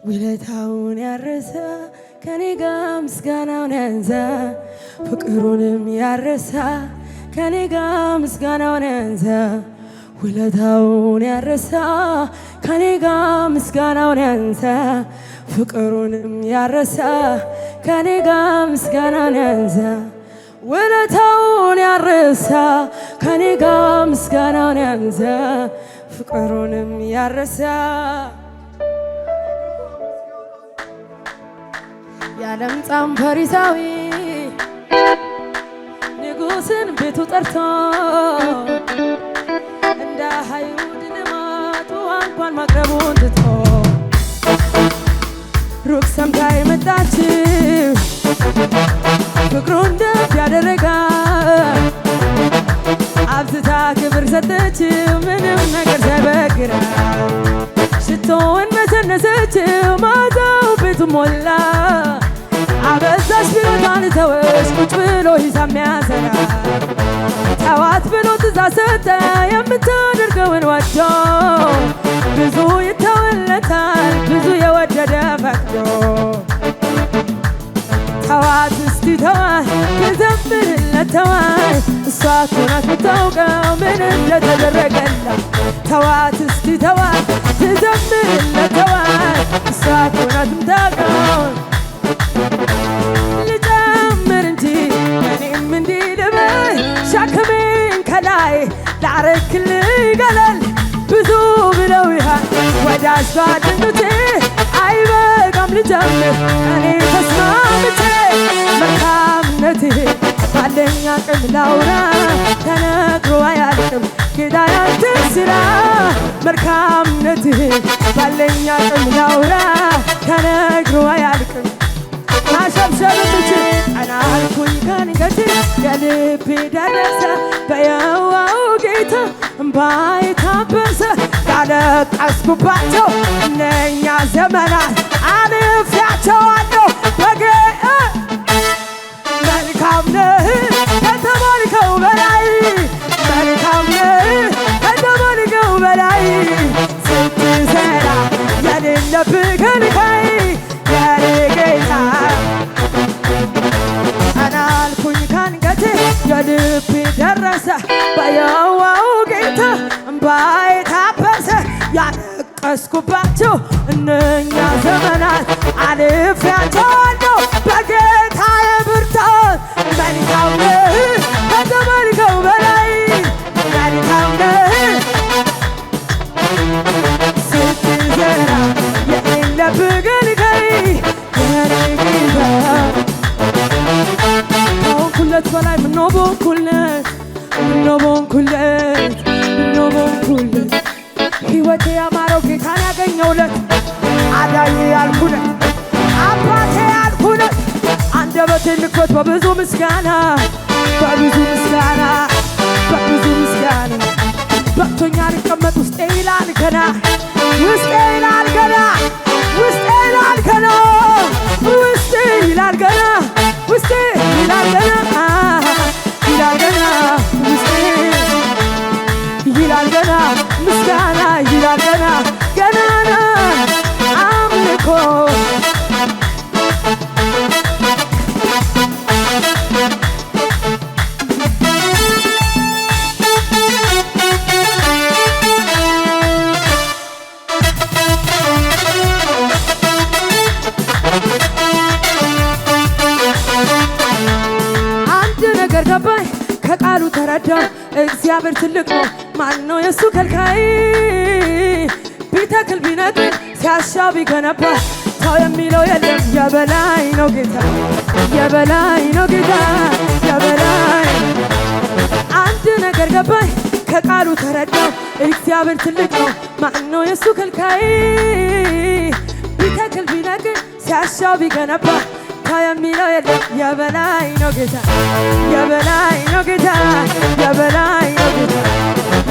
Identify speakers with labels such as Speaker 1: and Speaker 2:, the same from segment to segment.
Speaker 1: ውለታውን ያረሳ ከኔ ጋር ምስጋናውን ያንሳ ፍቅሩንም ያረሳ ከኔ ጋር ምስጋናውን ያንሳ ውለታውን ያረሳ ከኔ ጋር ምስጋናውን ያንሳ ፍቅሩንም ያረሳ ከኔ ጋር ምስጋናውን ያንሳ ውለታውን ያረሳ ከኔ ጋር ምስጋናውን ያንሳ ፍቅሩንም ያረሳ ያለምጻም ፈሪሳዊ ንጉሥን ቤቱ ጠርቶ እንደ አይሁድ ልማዱ እንኳን ማቅረቡን ትቶ ሩቅ ሰምታ የመጣችው ፍቅሩን ደፍ ያደረጋት አብዝታ ክብር ሰጠችው ምንም ነገር ሳይበግራት ሽቶውን ነሰነሰችው ማታው ቤቱ ሞላ አበዛሽ ቢሎታን ተወሽ ቁጭ ብሎ ሂሳብ ሚያሰራ ጠዋት ብሎ ትእዛዝ ሰጠ የምታደርገውን ወዶ ብዙ ይተወለታል ብዙ የወደደ ፈቅዶ ተዋት እስቲ ተዋት የዘምርለት ተዋት እሷ እኮ ናት ምታውቀው ምን እንደተደረገላት ተዋት እስቲ ተዋት የዘምርለት ተዋት እሷ እኮ ናት ምታውቀው ልጨምር እንጂ እኔም እንዲህ ልበል ሸክሜን ከላይ ላረክልኝ ገለል ብዙ ብለውሃል ወዳጅ ጓደኞቼ አይበቃም ልጨምር እኔ ተስማምቼ መልካምነትህ ባለኝ አቅም ላውራ ተነግሮ አያልቅም ጌታ ያንተ ስራ መልካምነትህ ባለኝ አቅም ላውራ ተነግሮ አያልቅም ማሸብሸብ ብችል ቀና አልኩኝ ከንገቴ የልቤ ደረሰ በየዋው ጌታ እምባዬ ታበሰ ያለቀስኩባቸው እነኛ ዘመናት አልፌያቸዋለሁ መልካም ነህ ከተባልከው በላይ መልካም ነህ ከተባልከው በላይ ስትሰራ የሌለብህ ከልካይ የኔ ጌታ ቀና አልኩኝ ከንገቴ የልቤ ደረሰ በየዋው ጌታ እምባዬ ታበሰ ያለቀስኩባቸው እነኛ ዘመናት አልፌያቸዋለሁ በጌታዬ ብርታት መልካም ነህ ከተባልከው በላይ መልካም ነህ ስትዘራ የሌለብህ ከልካይ የኔ ጌታ ከሆንኩለት በላይ ምነው በሆንኩለት ምነው በሆንኩለት ምነው በሆንኩለት ሕይወቴ ያማረው ጌታን ያገኘውለት አዳኜ ያልኩለት አባቴ ያልኩለት አንደበቴን ልክፈት በብዙ ምስጋና በብዙ ምስጋና በብዙ ምስጋና በቅቶኛ ልቀመጥ ውስጤ ይላል ገና ውስጤ ይላል ገና ውስጤ ይላል ገና ውስጤ ይላል ገና ውስጤ ይላል ገና ይላል ገና ውስጤ ይላል ገና ምስጋና ይላል ገና ገናና አምልኮ አንድ ነገር ገባኝ ከቃሉ ተረዳው እግዚአብሔር ትልቅ ነው ማነው የሱ ከልካይ ቢተክል ቢነቅል ሲያሻው ቢገነባ ተው የሚለው የለም የበላይ ነው ጌታ የበላይ ነው ጌታ የበላይ አንድ ነገር ገባኝ ከቃሉ ተረዳው እግዚአብሔር ትልቅ ነው ማነው የሱ ከልካይ ቢተክል ቢነቅል ሲያሻው ቢገነባ ተው የሚለው የለም የበላይ ነው ጌታ የበላይ ነው ጌታ የበላይ ነው ጌታ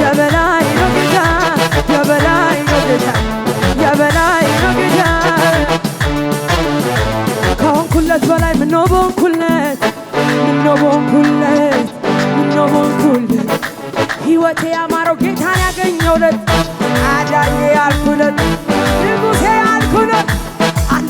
Speaker 1: የበላይ ነው ጌታ የበላይ ነው ጌታ የበላይ ነው ጌታ ከሆንኩለት በላይ ምነው በሆንኩለት ምነው በሆንኩለት ምነው በሆንኩለት ሕይወቴ ያማረው ጌታን ያገኘውለት አዳኜ ያልኩለት ንጉሴ ያልኩለት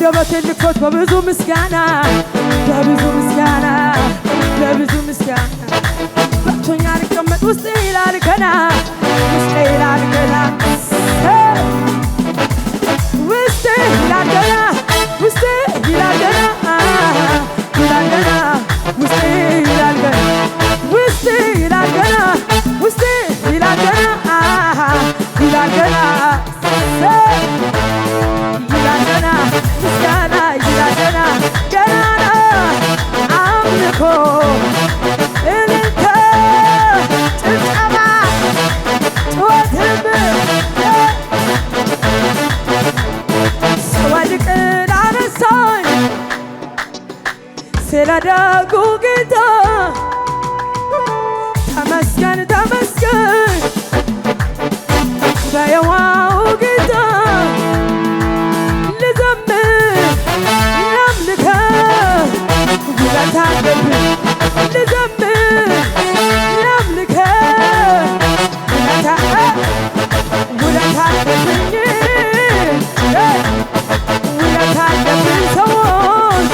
Speaker 1: አንደበቴን ልክፈት በብዙ ምስጋና በብዙ ምስጋና በብዙ ምስጋና በቶኛ ልቀመጥ ውስጤ ይላል ገና ውስጤ ይላል ገና ውስጤ ይላል ገና ውስጤ ይላል ገና ይላል ገና ውስጤ ይላል ገና ውስጤ ይላል ገና ውስጤ ይላል ገና ይላል ገና ይላል ገና ምስጋና ይላል ገና ገና አምልኮ እልልታ ጭብጨባ ጩኸትም ስወድቅ ላነሳኝ ስለ ደጉ ጌታ ተመስገን ተመስገን በየዋሁ ጌታ ልዘምር ላምልከው ውለታ አለብኝ ልዘምር ላምልከው ውለታ አለብኝ ውለታ አለብኝ ሰዎች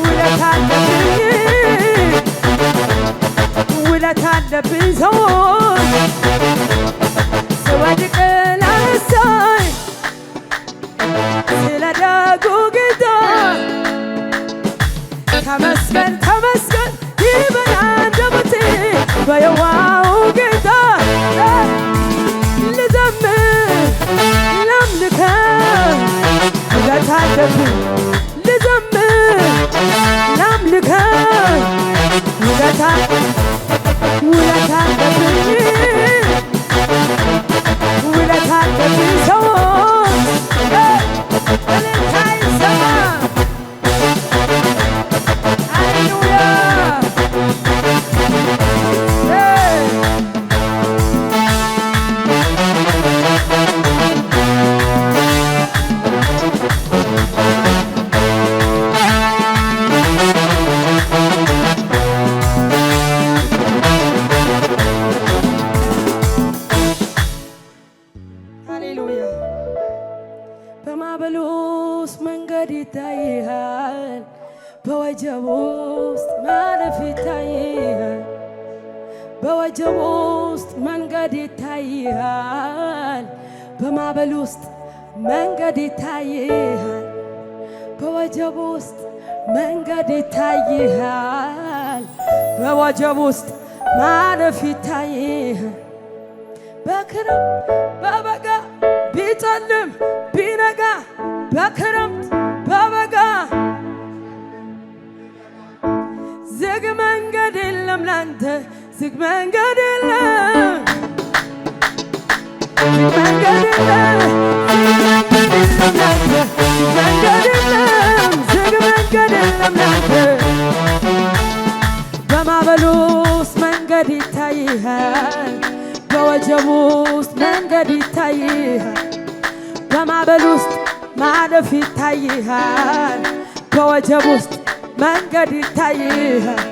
Speaker 1: ውለታ አለብኝ ውለታ አለብኝ ሰዎች ስወድቅ ላነሳኝ ስለ ደጉ ጌታ ተመስገን ተመስገን ይበል አንደበቴ በየዋሁ ጌታ ልዘምር ላምልከው ውለታ አለብኝ ልዘምር ላምልከው ውለታ አለብኝ ውለታ አለብኝ ሰዎች እልልታ ይሰማ ሃሌሉያ በማዕበል ውስጥ መንገድ ይታይሃል በወጀብ ውስጥ ማለፍ ይታይሃል በወጀብ ውስጥ መንገድ ይታይሃል በማዕበል ውስጥ መንገድ ይታይሃል በወጀብ ውስጥ መንገድ ይታይሃል በወጀብ ውስጥ ማለፍ ይታይሃል በክረምት በበጋ ቢጨልም ቢነጋ በክረምት በበጋ ዝግ መንገድ የለም ላንተ ዝግ መንገድ የለም ዝግ መንገድ የለም ዝግ መንገድ የለም ዝግ መንገድ የለም ላንተ በማዕበል ውስጥ መንገድ ይታይሃል በወጀብ ውስጥ መንገድ ይታይሃል በማዕበል ውስጥ ማለፍ ይታይሃል በወጀብ ውስጥ መንገድ ይታይሃል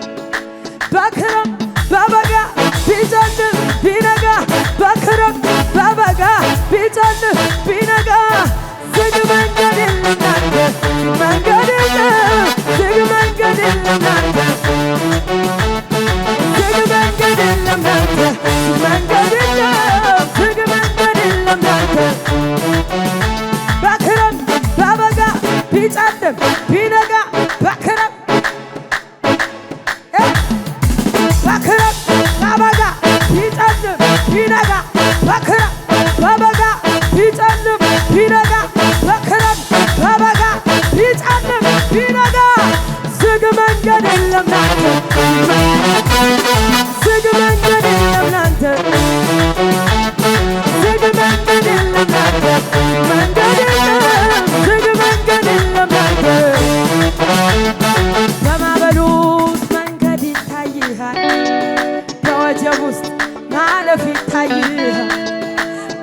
Speaker 1: በክረምት በበጋ ቢጨልም ቢነጋ በክረምት በበጋ ቢጨልም ቢነጋ ዝግ መንገድ የለም ላንተ ዝግ መንገድ የለም ዝግ መንገድ የለም ላንተ ዝግ መንገድ የለም ላንተ ዝግ መንገድ የለም ዝግ መንገድ የለም ላንተ በክረምት በበጋ ቢጨልም ቢነጋ በክረምት በበጋ ቢጨልም ቢነጋ በክረምት በበጋ ቢጨልም ቢነጋ በክረምት በበጋ ቢጨልም ቢነጋ ዝግ መንገድ የለም ላንተ ዝግ መንገድ የለም ላንተ ዝግ መንገድ የለም ላንተ መንገድ የለም ዝግ መንገድ የለም ላንተ በማዕበል ውስጥ መንገድ ይታይሃል በወጀብ ውስጥ ማለፍ ይታይሃል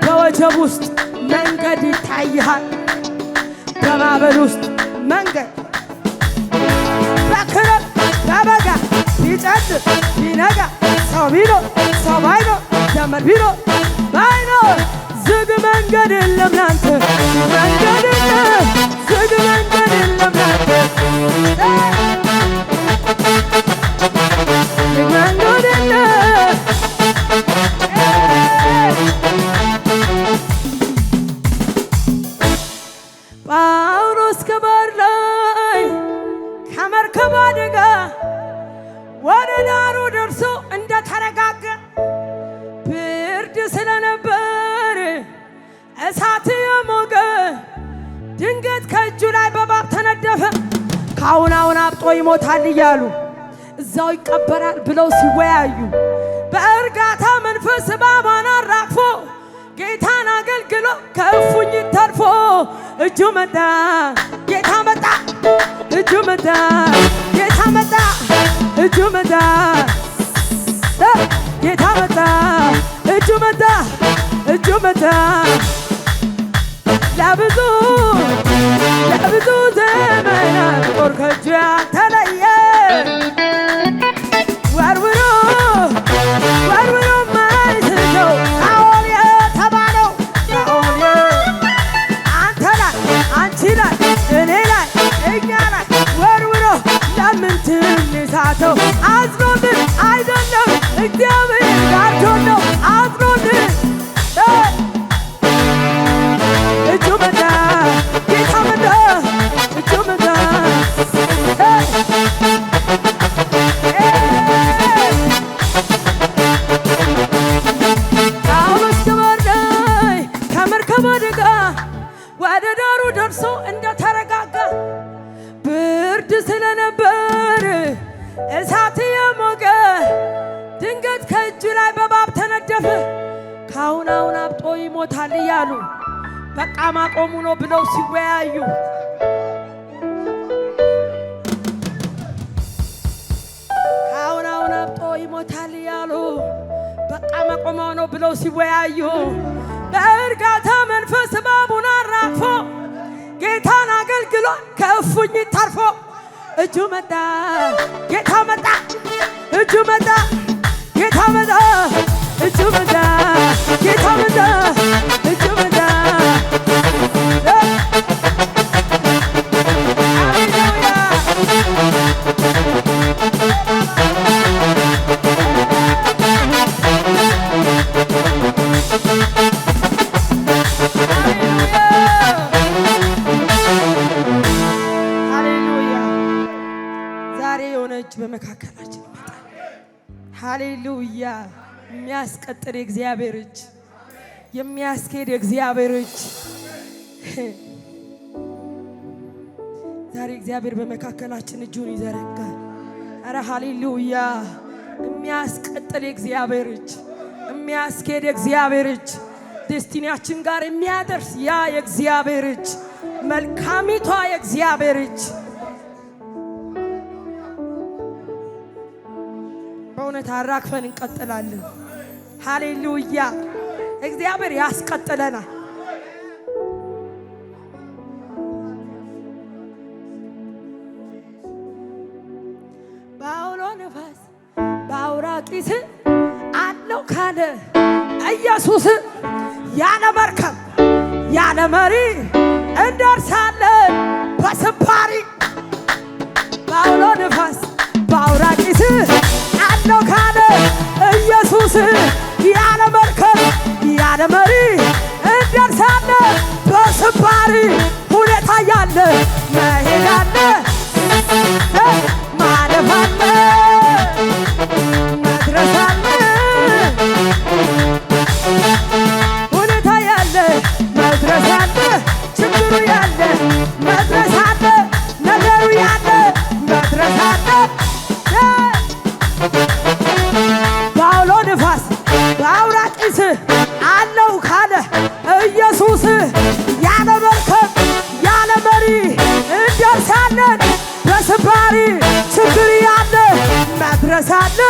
Speaker 1: በወጀብ ውስጥ መንገድ ይታይሃል በማዕበል ውስጥ መንገድ በክረምት በበጋ ቢጨልም ቢነጋ ሰው ቢኖር ሰው ባይኖር ዘመድ ቢኖር ባይኖር ዝግ መንገድ የለም ላንተ መንገድ የለም መንገድ የለም ላንተ መንገድ የለም ጳውሎስ ከባህር ላይ ከመርከብ አደጋ ወደ ዳሩ ደርሶ እንደተረጋጋ ብርድ ስለነበር እሳት የሞቀ ድንገት ከእጁ ላይ በእባብ ተነደፈ። ከአሁን አብጦ ይሞታል እያሉ እዛው ይቀበራል ብለው ሲወያዩ በእርጋታ መንፈስ እባቧን አራግፎ ጌታን አገልግሎ ከእፉኝት ተርፎ እጁ መጣ ጌታ መጣ እጁ መጣ ጌታ መጣ እጁ መጣ ጌታ መጣ እጁ መጣ እጁ መጣ ለብዙ ዘመናት ጦር ከእጁ ያልተለየ ወርውሮ ማይስተው ሳኦል የተባለው ሳኦል አንተ ላይ አንቺ ላይ እኔ ላይ እኛ ላይ ወርውሮ ለምን ትንሳተው አዝኖልን አይደለም እግዚአብሔር ጋርዶን ነው አዝኖልን እጁ መጣ ጌታ መጣ እጁ መጣ ጳውሎስ ከባህር ላይ ከመርከብ አደጋ ወደ ዳሩ ደርሶ እንደተረጋጋ ብርድ ስለነበር እሳት የሞቀ ድንገት ከእጁ ላይ በእባብ ተነደፈ። ከአሁን አብጦ ይሞታል እያሉ በቃ ማቆሙ ነው ብለው ሲወያዩ ከአሁን አብጦ ይሞታል እያሉ በቃ ማቆሙ ነው ብለው ሲወያዩ በእርጋታ መንፈስ እባቡን አራግፎ ጌታን አገልግሎ ከእፉኝት ተርፎ እጁ መጣ ጌታ መጣ እጁ መጣ ጌታ መጣ እጁ መጣ ጌታ መጣ እጁ መጣ ሃሌሉያ ዛሬ የሆነ እጅ በመካከላችን ይመጣል። ሃሌሉያ የሚያስቀጥል የእግዚአብሔር እጅ የሚያስኬድ የእግዚአብሔር እጅ ዛሬ እግዚአብሔር በመካከላችን እጁን ይዘረጋል። አረ ሃሌሉያ የሚያስቀጥል የእግዚአብሔር እጅ የሚያስኬድ የእግዚአብሔር እጅ ዴስቲኒያችን ጋር የሚያደርስ ያ የእግዚአብሔር እጅ መልካሚቷ የእግዚአብሔር እጅ በእውነት አራግፈን እንቀጥላለን። ሃሌሉያ እግዚአብሔር ያስቀጥለናል። በአውሎ ነፋስ በአውራቂስ አለው ካለ ኢየሱስ ያለ መርከብ ያለ መሪ እንደርሳለን በስባሪ በአውሎ ነፋስ በአውራቂስ አለው ካለ ኢየሱስ ያለ መርከብ ያለ መሪ እንደርሳለን በስባሪ ሁኔታ ያለ መሄድ አለ ማለፍ አለ መድረስ አለ ሁኔታ ያለ መድረስ አለ ችግሩ ያለ መድረስ አለ ነገሩ ያለ መድረስ አለ በአውሎ ንፋስ በአውራቂስ አለው ካለ ኢየሱስ ያለ መርከብ ያለ መሪ እንደርሳለን በስባሪ ችግር ያለ መድረስ አለ